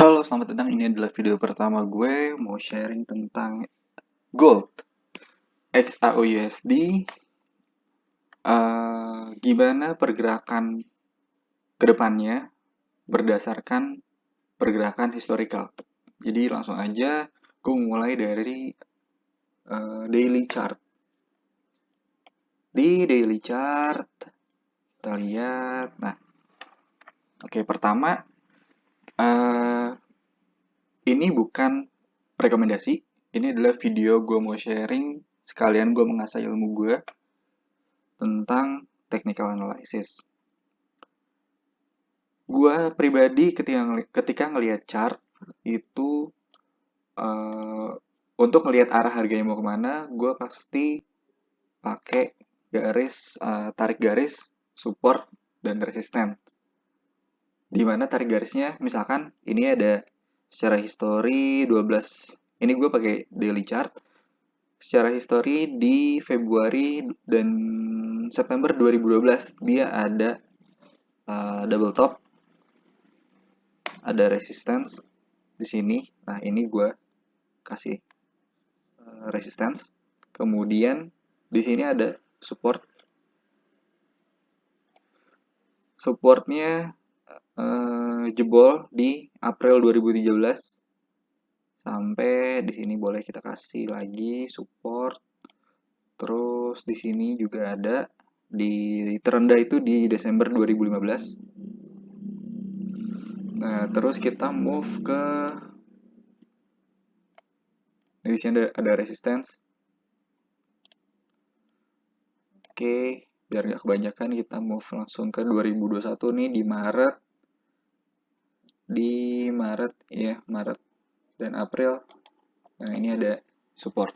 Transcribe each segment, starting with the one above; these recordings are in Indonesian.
Halo, selamat datang. Ini adalah video pertama gue mau sharing tentang gold, XAUUSD, gimana pergerakan kedepannya berdasarkan pergerakan historical. Jadi langsung aja, gue mulai dari daily chart. Di daily chart, kita lihat. Nah, oke, pertama, uh, ini bukan rekomendasi. Ini adalah video gue mau sharing, sekalian gue mengasah ilmu gue tentang technical analysis. Gue pribadi ketika ngelihat chart itu untuk ngelihat arah harganya mau kemana, gue pasti pakai tarik garis, support dan resisten. Dimana tarik garisnya, misalkan ini ada secara histori 12. Ini gue pakai daily chart. Secara histori di Februari dan September 2012 dia ada double top, ada resistance di sini. Nah, ini gue kasih resistance. Kemudian di sini ada support. Supportnya jebol di April 2013 sampai di sini boleh kita kasih lagi support. Terus di sini juga ada di terendah itu di Desember 2015. Nah, terus kita move ke di sini ada resistance. Oke, biar nggak kebanyakan kita move langsung ke 2021 nih di Maret. Di Maret ya, Maret dan April. Nah, ini ada support.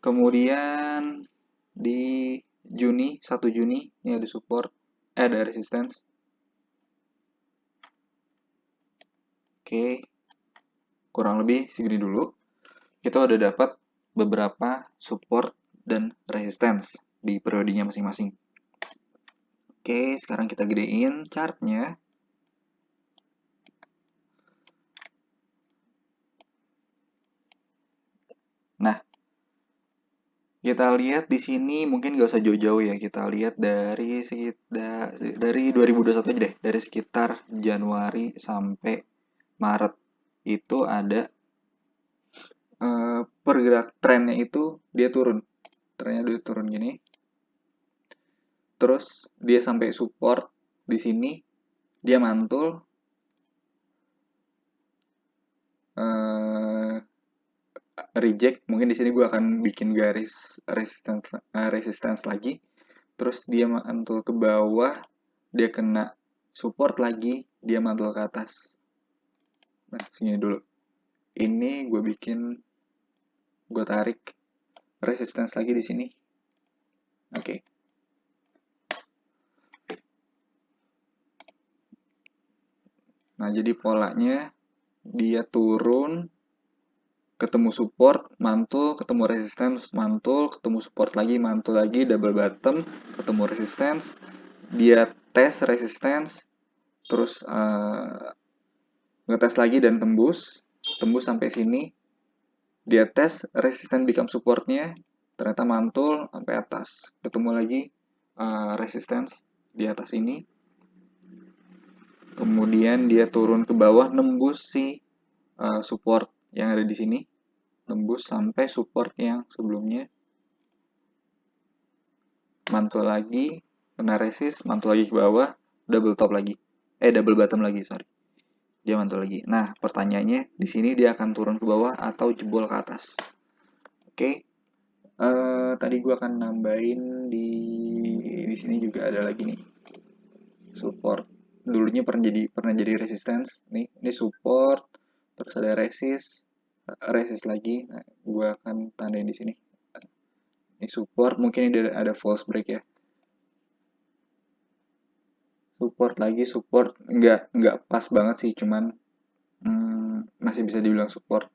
Kemudian di Juni, 1 Juni ini ada support, ada resistance. Oke. Kurang lebih segini dulu. Kita udah dapat beberapa support dan resistance di periodenya masing-masing. Oke, sekarang kita gedein chartnya. Nah, kita lihat di sini mungkin gak usah jauh-jauh ya. Kita lihat dari 2021 aja deh. Dari sekitar Januari sampai Maret itu ada pergerak trennya itu dia turun. Trennya dia turun gini. Terus dia sampai support di sini, dia mantul. Reject, mungkin di sini gue akan bikin garis resistance lagi. Terus dia mantul ke bawah, dia kena support lagi, dia mantul ke atas. Nah, segini dulu. Ini gue tarik resistance lagi di sini. Oke. Nah, jadi polanya dia turun, ketemu support, mantul, ketemu resistance, mantul, ketemu support lagi, mantul lagi, double bottom, ketemu resistance, dia tes resistance, terus ngetes lagi dan tembus sampai sini, dia tes resistance become supportnya, ternyata mantul sampai atas, ketemu lagi resistance di atas ini, kemudian dia turun ke bawah nembus si support yang ada di sini, tembus sampai support yang sebelumnya, mantul lagi, kena resist, mantul lagi ke bawah, double top lagi, double bottom lagi, sorry, dia mantul lagi. Nah, pertanyaannya di sini dia akan turun ke bawah atau jebol ke atas. Oke, tadi gue akan nambahin di sini juga ada lagi nih support. Dulunya pernah jadi resistance, nih ini support, terus ada resist lagi. Nah, gue akan tandain di sini. Ini support, mungkin ini ada false break ya. Support lagi, support nggak pas banget sih, cuman masih bisa dibilang support.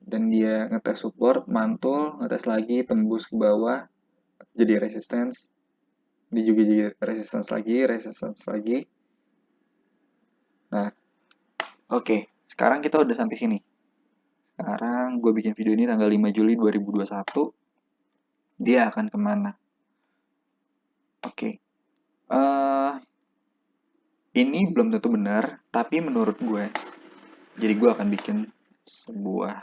Dan dia ngetes support, mantul, ngetes lagi, tembus ke bawah, jadi resistance. Ini juga jadi resistance lagi. Nah, Oke, sekarang kita udah sampai sini. Sekarang gue bikin video ini tanggal 5 Juli 2021. Dia akan kemana? Oke. eh ini belum tentu benar, tapi menurut gue. Jadi gue akan bikin sebuah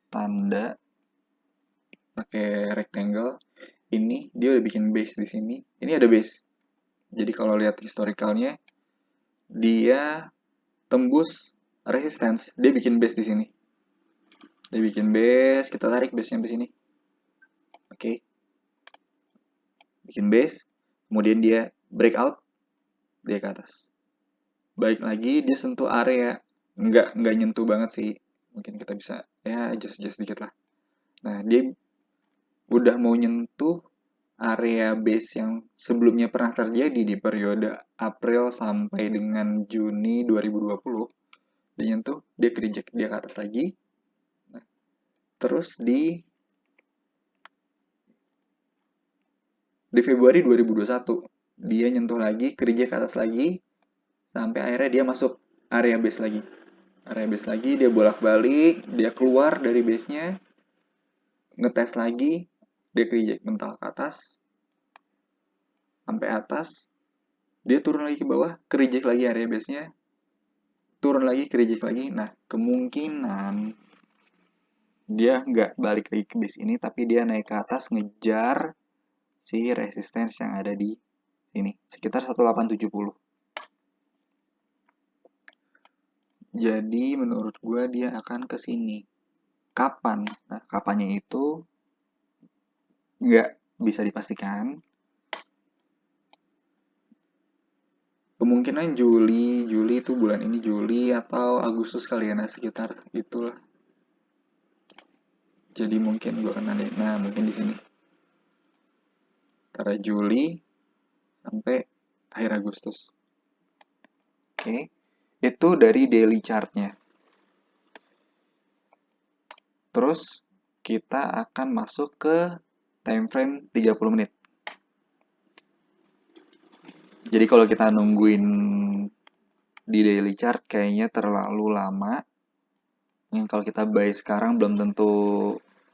tanda pakai rectangle. Ini dia udah bikin base di sini. Ini ada base. Jadi kalau lihat historicalnya, dia tembus resistance. Dia bikin base di sini. Dia bikin base, kita tarik base sampai sini. Oke. Bikin base, kemudian dia breakout, dia ke atas. Baik lagi, dia sentuh area. Nggak nyentuh banget sih. Mungkin kita bisa, ya adjust dikit lah. Nah, dia udah mau nyentuh area base yang sebelumnya pernah terjadi di periode April sampai dengan Juni 2020. Dia nyentuh, dia reject, dia ke atas lagi. Nah, terus di Februari 2021, dia nyentuh lagi, reject ke atas lagi, sampai akhirnya dia masuk area base lagi. Area base lagi, dia bolak-balik, dia keluar dari base-nya, ngetes lagi, dia reject mental ke atas, sampai atas, dia turun lagi ke bawah, reject lagi area base-nya, turun lagi, reject lagi. Nah, kemungkinan dia nggak balik lagi ke base ini, tapi dia naik ke atas ngejar si resistance yang ada di sini, sekitar 1870. Jadi menurut gue dia akan ke sini. Kapan? Nah, kapannya itu nggak bisa dipastikan. Kemungkinan Juli itu bulan ini Juli atau Agustus kali ya, nah sekitar itulah. Jadi mungkin gue akan nanti, nah mungkin di sini. Antara Juli sampai akhir Agustus. Oke, itu dari daily chartnya. Terus kita akan masuk ke time frame 30 menit. Jadi kalau kita nungguin di daily chart kayaknya terlalu lama. Yang kalau kita buy sekarang belum tentu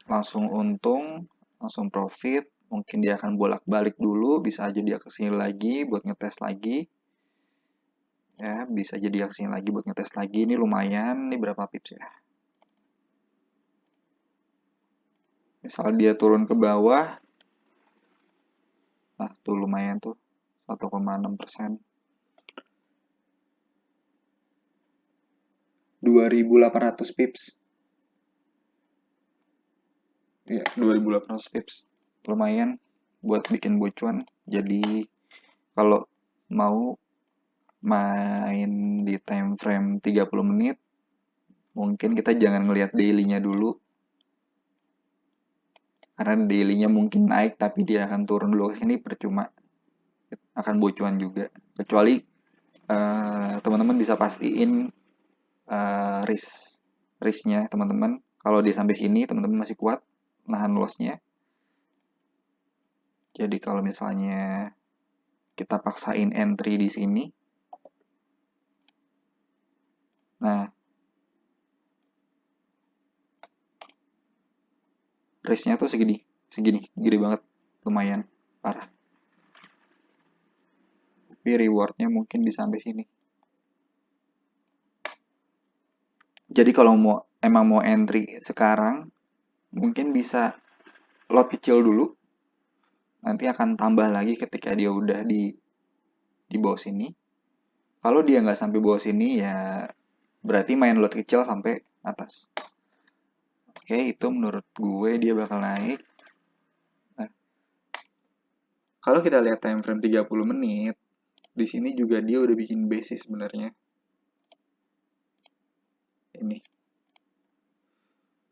langsung untung, langsung profit. Mungkin dia akan bolak-balik dulu, bisa aja dia kesini lagi buat ngetes lagi. Ya, bisa jadi dia kesini lagi buat ngetes lagi. Ini lumayan, ini berapa pips ya? Misal dia turun ke bawah, nah tuh lumayan tuh, 1,6%. 2.800 pips. Ya, 2.800 pips. Lumayan buat bikin bocuan. Jadi kalau mau main di time frame 30 menit, mungkin kita jangan ngelihat daily-nya dulu. Karena daily-nya mungkin naik tapi dia akan turun dulu ke sini percuma. Akan bocuan juga. Kecuali teman-teman bisa pastiin risk-nya teman-teman. Kalau dia sampai sini, teman-teman masih kuat nahan loss-nya. Jadi kalau misalnya kita paksain entry di sini, nah risk-nya tuh segini, gede banget, lumayan parah. Tapi reward-nya mungkin bisa sampai sini. Jadi kalau emang mau entry sekarang, mungkin bisa lot kecil dulu. Nanti akan tambah lagi ketika dia udah di bawah sini. Kalau dia nggak sampai bawah sini ya berarti main lot kecil sampai atas. Oke, itu menurut gue dia bakal naik. Nah, kalau kita lihat time frame 30 menit, di sini juga dia udah bikin base sebenarnya. Ini.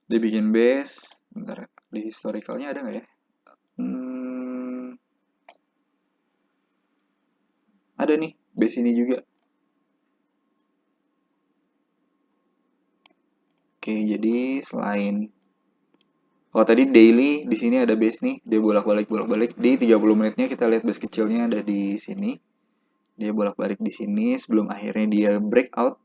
Dia bikin base. Bentar, di historicalnya ada nggak ya? Ada nih, base ini juga. Oke, jadi selain kalau tadi daily di sini ada base nih, dia bolak-balik. Di 30 menitnya kita lihat base kecilnya ada di sini. Dia bolak-balik di sini sebelum akhirnya dia breakout.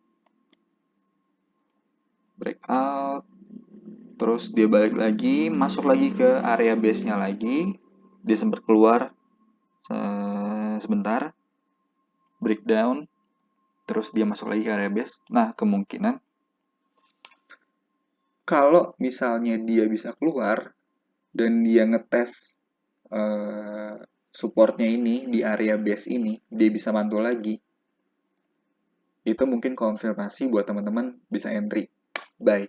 Terus dia balik lagi, masuk lagi ke area base-nya lagi. Dia sempat keluar sebentar, breakdown, terus dia masuk lagi ke area base. Nah, kemungkinan kalau misalnya dia bisa keluar dan dia ngetes supportnya ini di area base ini, dia bisa mantul lagi. Itu mungkin konfirmasi buat teman-teman bisa entry. Bye.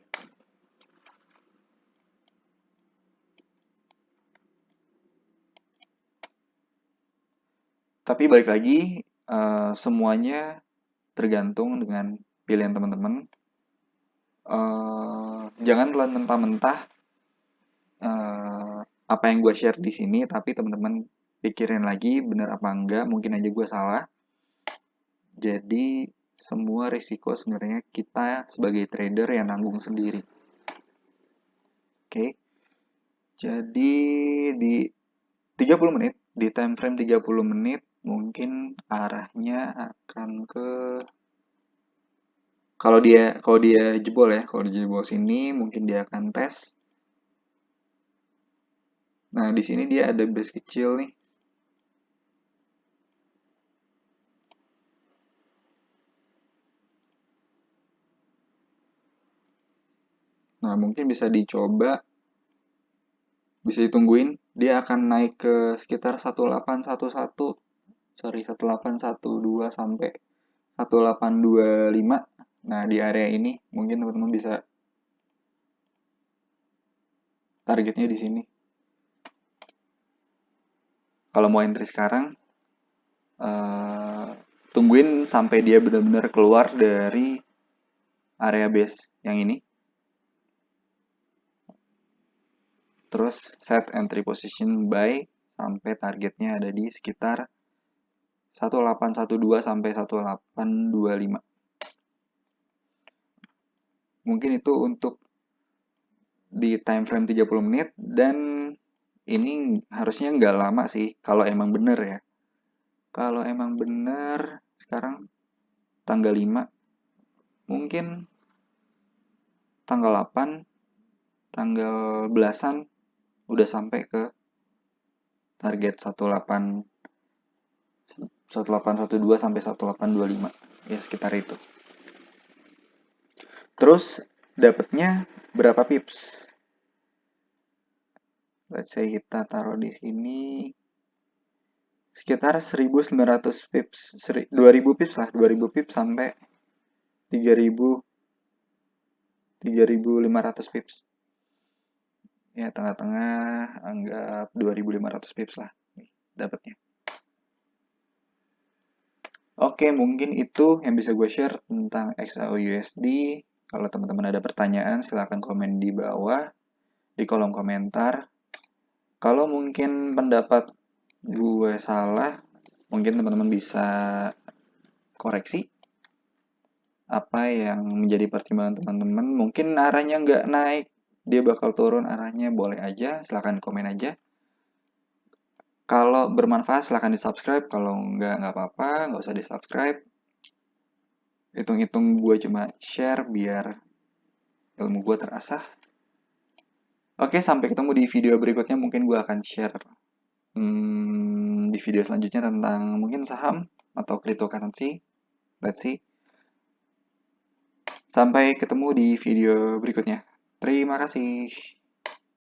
Tapi balik lagi, semuanya tergantung dengan pilihan teman-teman. Jangan telan mentah-mentah apa yang gue share di sini, tapi teman-teman pikirin lagi bener apa enggak, mungkin aja gue salah. Jadi semua risiko sebenarnya kita sebagai trader yang nanggung sendiri. Oke. Jadi di 30 menit, di time frame 30 menit mungkin arahnya akan ke kalau dia jebol ya, kalau dia jebol sini mungkin dia akan tes. Nah, di sini dia ada base kecil nih. Nah, mungkin bisa dicoba, bisa ditungguin, dia akan naik ke sekitar 1811, 1812 sampai 1825. Nah, di area ini mungkin teman-teman bisa targetnya di sini. Kalau mau entry sekarang, tungguin sampai dia benar-benar keluar dari area base yang ini. Terus set entry position buy sampai targetnya ada di sekitar 1812 sampai 1825. Mungkin itu untuk di time frame 30 menit dan ini harusnya nggak lama sih kalau emang bener ya. Kalau emang bener sekarang tanggal 5, mungkin tanggal 8, tanggal belasan udah sampai ke target 1812 sampai 1825. Ya sekitar itu. Terus dapatnya berapa pips? Let's say kita taruh di sini sekitar 1900 pips, 2000 pips lah, 2000 pips sampai 3500 pips. Ya, tengah-tengah anggap 2500 pips lah dapatnya. Oke, mungkin itu yang bisa gue share tentang XAUUSD. Kalau teman-teman ada pertanyaan, silahkan komen di bawah, di kolom komentar. Kalau mungkin pendapat gue salah, mungkin teman-teman bisa koreksi apa yang menjadi pertimbangan teman-teman. Mungkin arahnya nggak naik, dia bakal turun arahnya, boleh aja, silahkan komen aja. Kalau bermanfaat silahkan di subscribe, kalau nggak apa-apa, nggak usah di subscribe. Hitung-hitung gue cuma share biar ilmu gue terasah. Oke, sampai ketemu di video berikutnya. Mungkin gue akan share di video selanjutnya tentang mungkin saham atau cryptocurrency. Let's see. Sampai ketemu di video berikutnya. Terima kasih.